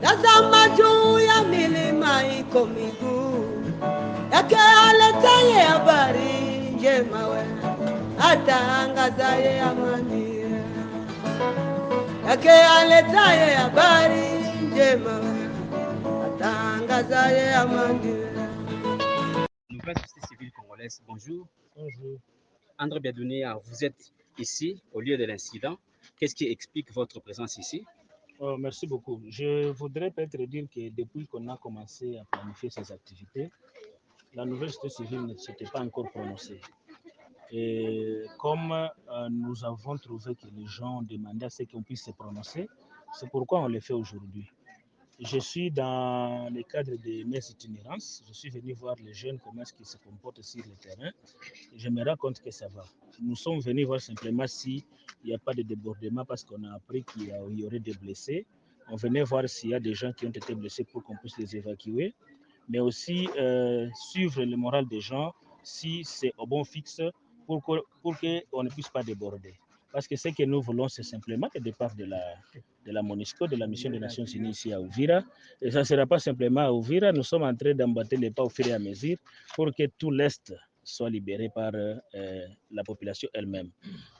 Tazama juu ya milima iko miguu yake aletaye habari njema, we atangazaye amani yake aletaye habari njema, we atangazaye amani. Nouvelle société civile congolaise, bonjour. Bonjour. André Biadounia, vous êtes ici au lieu de l'incident. Qu'est-ce qui explique votre présence ici? Merci beaucoup. Je voudrais peut-être dire que depuis qu'on a commencé à planifier ces activités, la nouvelle société civile ne s'était pas encore prononcée. Et comme nous avons trouvé que les gens demandaient à ce qu'on puisse se prononcer, c'est pourquoi on le fait aujourd'hui. Je suis dans le cadre de mes itinérances. Je suis venu voir les jeunes, comment est-ce qu'ils se comportent sur le terrain. Et je me rends compte que ça va. Nous sommes venus voir simplement s'il n'y a pas de débordement parce qu'on a appris qu'il y aurait des blessés. On venait voir s'il y a des gens qui ont été blessés pour qu'on puisse les évacuer. Mais aussi suivre le moral des gens si c'est au bon fixe pour qu'on ne puisse pas déborder. Parce que ce que nous voulons, c'est simplement le départ de la MONUSCO, de la mission des Nations Unies ici à Uvira. Et ça ne sera pas simplement à Uvira, nous sommes en train d'emboîter les pas au fur et à mesure pour que tout l'Est soit libéré par la population elle-même.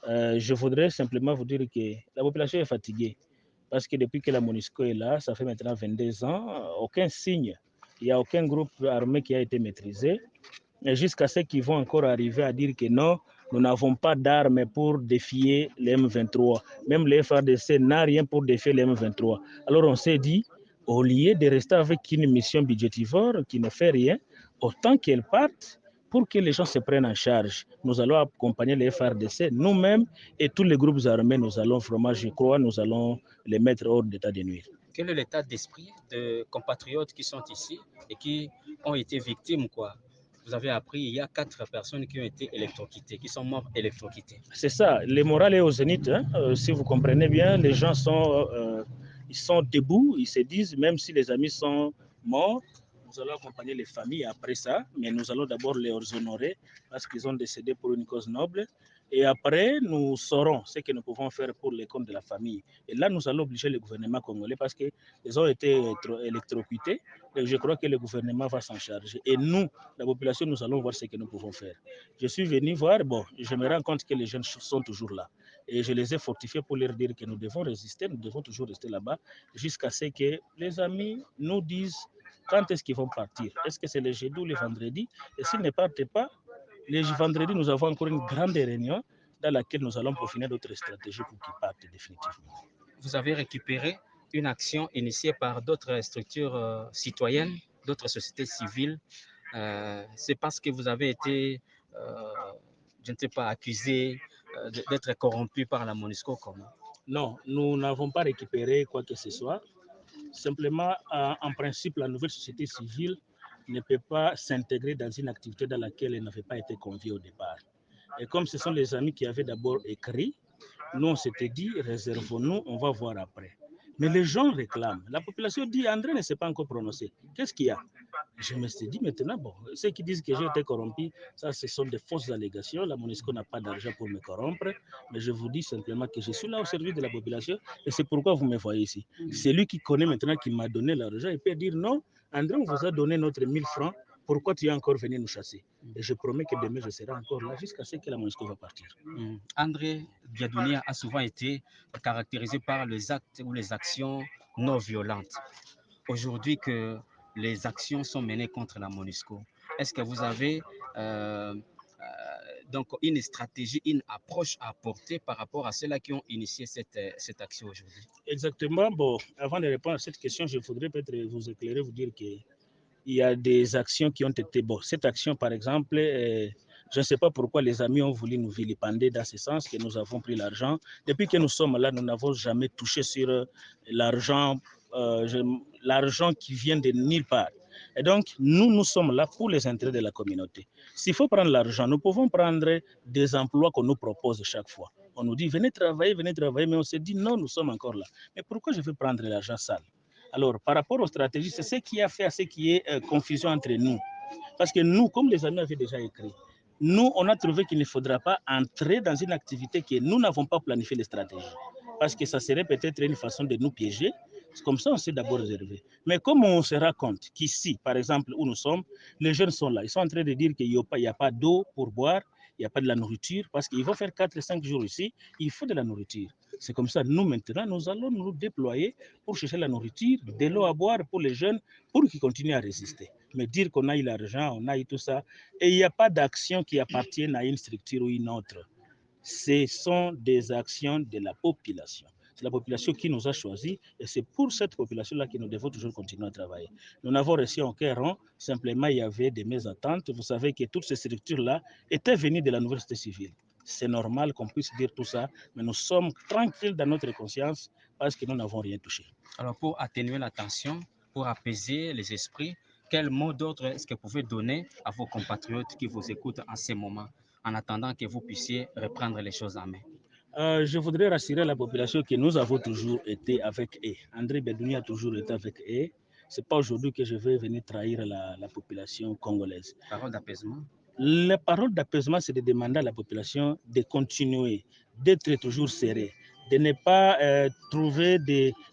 Je voudrais simplement vous dire que la population est fatiguée. Parce que depuis que la MONUSCO est là, ça fait maintenant 22 ans, aucun signe, il n'y a aucun groupe armé qui a été maîtrisé. Et jusqu'à ce qu'ils vont encore arriver à dire que non, nous n'avons pas d'armes pour défier les M23. Même le FARDC n'a rien pour défier les M23. Alors on s'est dit, au lieu de rester avec une mission budgétivore qui ne fait rien, autant qu'elle parte pour que les gens se prennent en charge. Nous allons accompagner les FARDC, nous-mêmes et tous les groupes armés, nous allons vraiment, je crois, nous allons les mettre hors d'état de nuire. Quel est l'état d'esprit de compatriotes qui sont ici et qui ont été victimes, quoi? Vous avez appris, il y a 4 personnes qui ont été électrocutées, qui sont mortes électrocutées. C'est ça, le moral est au zénith. Hein. Si vous comprenez bien, les gens ils sont debout, ils se disent, même si les amis sont morts, nous allons accompagner les familles après ça, mais nous allons d'abord les honorer parce qu'ils ont décédé pour une cause noble. Et après, nous saurons ce que nous pouvons faire pour les comptes de la famille. Et là, nous allons obliger le gouvernement congolais parce qu'ils ont été électrocutés. Et je crois que le gouvernement va s'en charger. Et nous, la population, nous allons voir ce que nous pouvons faire. Je suis venu voir, bon, je me rends compte que les jeunes sont toujours là. Et je les ai fortifiés pour leur dire que nous devons résister, nous devons toujours rester là-bas jusqu'à ce que les amis nous disent quand est-ce qu'ils vont partir. Est-ce que c'est le jeudi ou le vendredi? Et s'ils ne partent pas, le vendredi, nous avons encore une grande réunion dans laquelle nous allons peaufiner d'autres stratégies pour qu'ils partent définitivement. Vous avez récupéré une action initiée par d'autres structures citoyennes, d'autres sociétés civiles. C'est parce que vous avez été, je ne sais pas, accusé d'être corrompu par la MONUSCO, comment? Non, nous n'avons pas récupéré quoi que ce soit. Simplement, en principe, la nouvelle société civile ne peut pas s'intégrer dans une activité dans laquelle elle n'avait pas été conviée au départ. Et comme ce sont les amis qui avaient d'abord écrit, nous, on s'était dit, réservons-nous, on va voir après. Mais les gens réclament. La population dit, André ne s'est pas encore prononcé. Qu'est-ce qu'il y a? Je me suis dit, maintenant, bon, ceux qui disent que j'ai été corrompu, ça, ce sont des fausses allégations. La MONUSCO n'a pas d'argent pour me corrompre. Mais je vous dis simplement que je suis là au service de la population et c'est pourquoi vous me voyez ici. C'est lui qui connaît maintenant, qui m'a donné l'argent, il peut dire non, André, on vous a donné notre 1000 francs, pourquoi tu es encore venu nous chasser? Et je promets que demain, je serai encore là jusqu'à ce que la MONUSCO va partir. André Biadounia a souvent été caractérisé par les actes ou les actions non violentes. Aujourd'hui que les actions sont menées contre la MONUSCO, est-ce que vous avez donc une stratégie, une approche à apporter par rapport à ceux-là qui ont initié cette action aujourd'hui? Exactement. Bon, avant de répondre à cette question, je voudrais peut-être vous éclairer, vous dire qu'il y a des actions qui ont été... Bon, cette action, par exemple, je ne sais pas pourquoi les amis ont voulu nous vilipender dans ce sens, que nous avons pris l'argent. Depuis que nous sommes là, nous n'avons jamais touché sur l'argent qui vient de nulle part. Et donc, nous sommes là pour les intérêts de la communauté. S'il faut prendre l'argent, nous pouvons prendre des emplois qu'on nous propose chaque fois. On nous dit, venez travailler, mais on se dit, non, nous sommes encore là. Mais pourquoi je veux prendre l'argent sale? Alors, par rapport aux stratégies, c'est ce qui a fait à ce qui est confusion entre nous. Parce que nous, comme les amis avaient déjà écrit, nous, on a trouvé qu'il ne faudra pas entrer dans une activité que nous n'avons pas planifié les stratégies. Parce que ça serait peut-être une façon de nous piéger. Comme ça, on s'est d'abord réservé. Mais comme on se rend compte qu'ici, par exemple, où nous sommes, les jeunes sont là. Ils sont en train de dire qu'il n'y a pas d'eau pour boire, il n'y a pas de la nourriture, parce qu'ils vont faire 4 et 5 jours ici, il faut de la nourriture. C'est comme ça, nous maintenant, nous allons nous déployer pour chercher la nourriture, de l'eau à boire pour les jeunes, pour qu'ils continuent à résister. Mais dire qu'on a eu l'argent, on a eu tout ça, et il n'y a pas d'action qui appartienne à une structure ou une autre. Ce sont des actions de la population. C'est la population qui nous a choisis et c'est pour cette population-là que nous devons toujours continuer à travailler. Nous n'avons reçu aucun rang, simplement il y avait des mésententes. Vous savez que toutes ces structures-là étaient venues de la nouvelle société civile. C'est normal qu'on puisse dire tout ça, mais nous sommes tranquilles dans notre conscience parce que nous n'avons rien touché. Alors pour atténuer la tension, pour apaiser les esprits, quel mot d'ordre est-ce que vous pouvez donner à vos compatriotes qui vous écoutent en ces moments, en attendant que vous puissiez reprendre les choses en main? Je voudrais rassurer la population que nous avons toujours été avec eux. André Bedouni a toujours été avec eux. Ce n'est pas aujourd'hui que je vais venir trahir la population congolaise. Parole d'apaisement. La parole d'apaisement, c'est de demander à la population de continuer, d'être toujours serré, de ne pas trouver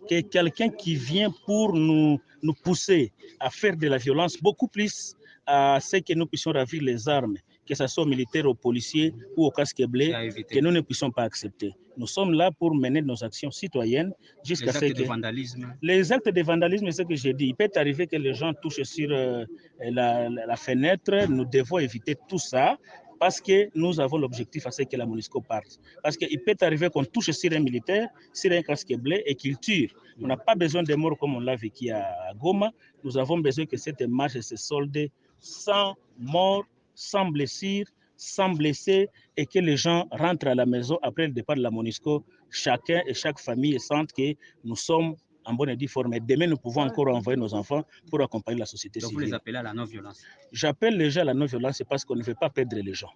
que quelqu'un qui vient pour nous pousser à faire de la violence, beaucoup plus à ce que nous puissions ravir les armes, que ce soit aux militaires, aux policiers ou aux casques bleus, que nous ne puissions pas accepter. Nous sommes là pour mener nos actions citoyennes jusqu'à ce que... Les actes de vandalisme. Les actes de vandalisme, c'est ce que j'ai dit. Il peut arriver que les gens touchent sur la fenêtre. Nous devons éviter tout ça parce que nous avons l'objectif à ce que la MONUSCO parte. Parce qu'il peut arriver qu'on touche sur un militaire, sur un casque bleu et qu'il tire. On n'a pas besoin de morts comme on l'a vécu à Goma. Nous avons besoin que cette marche se solde sans mort, sans blessure, sans blessés et que les gens rentrent à la maison après le départ de la MONUSCO. Chacun et chaque famille sente que nous sommes en bonne et due forme. Et demain, nous pouvons encore envoyer nos enfants pour accompagner la société civile. Donc vous les appelez à la non-violence? J'appelle les gens à la non-violence parce qu'on ne veut pas perdre les gens.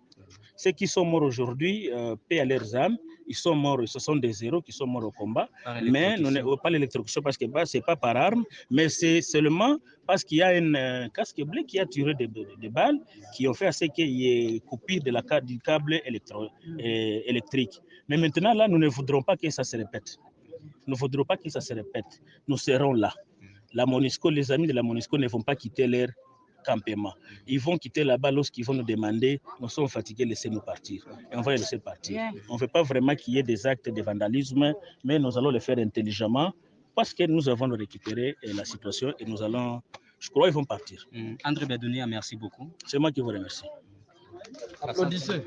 Ceux qui sont morts aujourd'hui, paix à leurs âmes, ils sont morts, ce sont des héros qui sont morts au combat, mais pas l'électrocution parce que ce n'est pas par arme, mais c'est seulement parce qu'il y a un casque bleu qui a tiré des balles qui ont fait à ce qu'il y ait coupure du câble électrique. Mais maintenant, là, nous ne voudrons pas que ça se répète. Nous ne voudrons pas que ça se répète. Nous serons là. La MONUSCO, les amis de la MONUSCO ne vont pas quitter leur campement. Ils vont quitter là-bas lorsqu'ils vont nous demander, nous sommes fatigués, laissez-nous partir. Et on va les laisser partir. On ne veut pas vraiment qu'il y ait des actes de vandalisme, mais nous allons le faire intelligemment parce que nous avons récupéré la situation et nous allons, je crois, ils vont partir. André Bedouni, merci beaucoup. C'est moi qui vous remercie. Applaudissez.